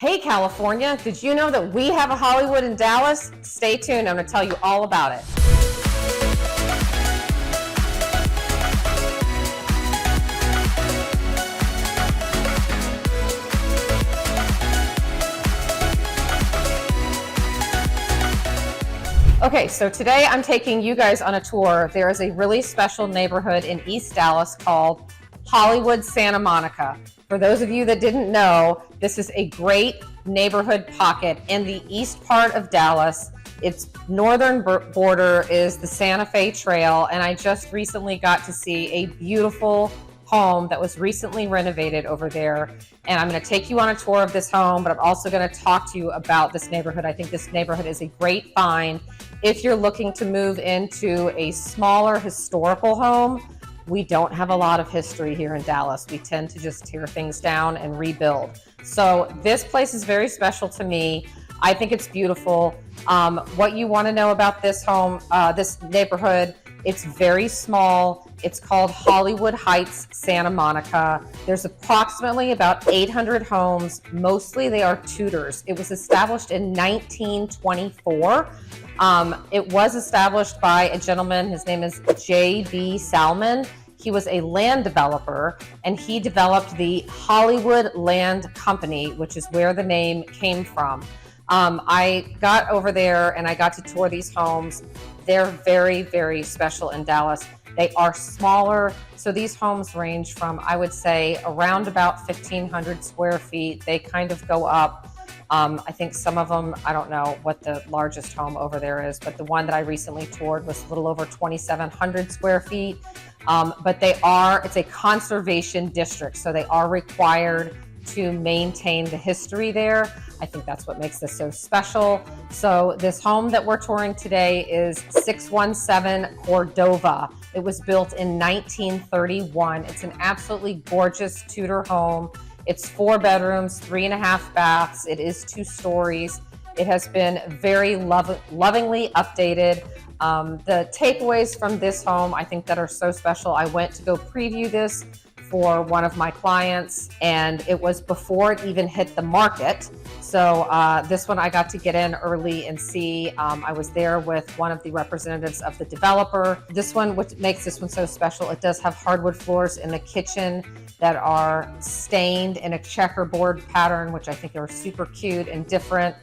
Hey California, did you know that we have a Hollywood in Dallas? Stay tuned, I'm going to tell you all about it. Okay, so today I'm taking you guys on a tour. There is a really special neighborhood in East Dallas called Hollywood Santa Monica. For those of you that didn't know, this is a great neighborhood pocket in the east part of Dallas. Its northern border is the Santa Fe Trail, and I just recently got to see a beautiful home that was recently renovated over there. And I'm going to take you on a tour of this home, but I'm also going to talk to you about this neighborhood. I think this neighborhood is a great find if you're looking to move into a smaller historical home. We don't have a lot of history here in Dallas. We tend to just tear things down and rebuild. So this place is very special to me. I think it's beautiful. What you want to know about this home, this neighborhood, it's very small. It's called Hollywood Heights, Santa Monica. There's approximately about 800 homes. Mostly they are Tudors. It was established in 1924. It was established by a gentleman, his name is J.B. Salmon. He was a land developer, and he developed the Hollywood Land Company, which is where the name came from. I got over there and I got to tour these homes. They're very, very special in Dallas. They are smaller, so these homes range from, I would say, around about 1,500 square feet. They kind of go up. I think some of them, I don't know what the largest home over there is, but the one that I recently toured was a little over 2,700 square feet. But it's a conservation district, so they are required to maintain the history there. I think that's what makes this so special. So this home that we're touring today is 617 Cordova. It was built in 1931. It's an absolutely gorgeous Tudor home. It's 4 bedrooms, 3.5 baths. It is 2 stories. It has been very lovingly updated. The takeaways from this home, I think, that are so special. I went to go preview this for one of my clients, and it was before it even hit the market. So this one I got to get in early and see. I was there with one of the representatives of the developer. This one, what makes this one so special, it does have hardwood floors in the kitchen that are stained in a checkerboard pattern, which I think are super cute and different.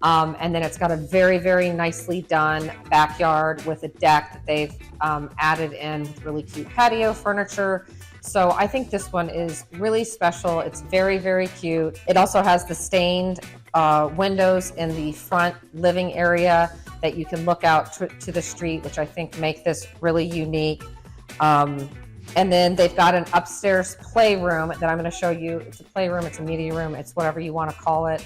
And then it's got a very, very nicely done backyard with a deck that they've added in with really cute patio furniture. So I think this one is really special. It's very, very cute. It also has the stained windows in the front living area that you can look out to the street, which I think make this really unique. And then they've got an upstairs playroom that I'm going to show you. It's a playroom, it's a media room, it's whatever you want to call it.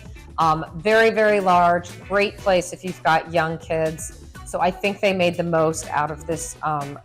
Very, very large, great place if you've got young kids. So I think they made the most out of this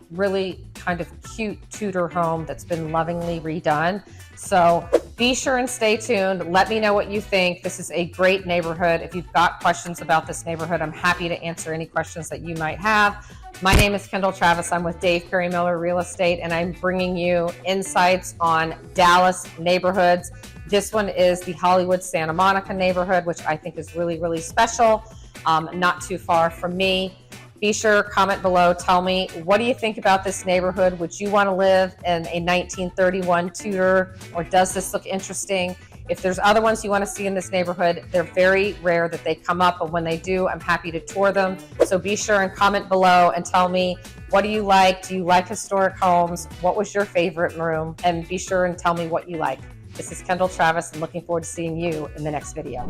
really kind of cute Tudor home that's been lovingly redone. So be sure and stay tuned. Let me know what you think. This is a great neighborhood. If you've got questions about this neighborhood, I'm happy to answer any questions that you might have. My name is Kendall Travis. I'm with Dave Perry Miller Real Estate, and I'm bringing you insights on Dallas neighborhoods. This one is the Hollywood Santa Monica neighborhood, which I think is really, really special. Not too far from me. Be sure, comment below, tell me, what do you think about this neighborhood? Would you want to live in a 1931 Tudor, or does this look interesting? If there's other ones you want to see in this neighborhood, they're very rare that they come up, but when they do, I'm happy to tour them. So be sure and comment below and tell me, what do you like? Do you like historic homes? What was your favorite room? And be sure and tell me what you like. This is Kendall Travis, and looking forward to seeing you in the next video.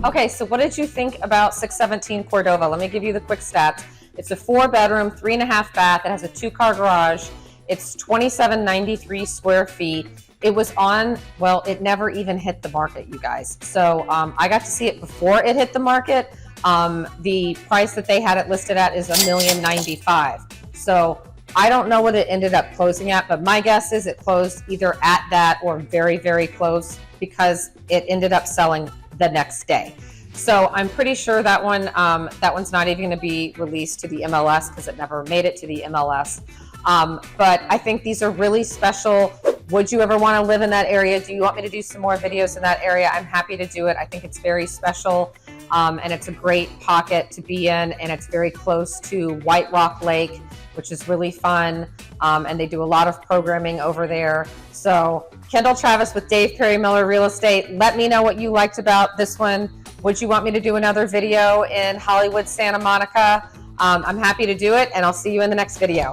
Okay, so what did you think about 617 Cordova? Let me give you the quick stats. It's a 4-bedroom, 3.5 bath. It has a 2-car garage. It's 2793 square feet. It was on, well, it never even hit the market, you guys. So I got to see it before it hit the market. The price that they had it listed at is $1,095,000. So I don't know what it ended up closing at, but my guess is it closed either at that or very, very close, because it ended up selling the next day. So I'm pretty sure that one's not even going to be released to the MLS because it never made it to the MLS. But I think these are really special. Would you ever want to live in that area? Do you want me to do some more videos in that area? I'm happy to do it. I think it's very special, and it's a great pocket to be in, and it's very close to White Rock Lake, which is really fun, and they do a lot of programming over there. So Kendall Travis with Dave Perry Miller Real Estate. Let me know what you liked about this one. Would you want me to do another video in Hollywood, Santa Monica? I'm happy to do it, and I'll see you in the next video.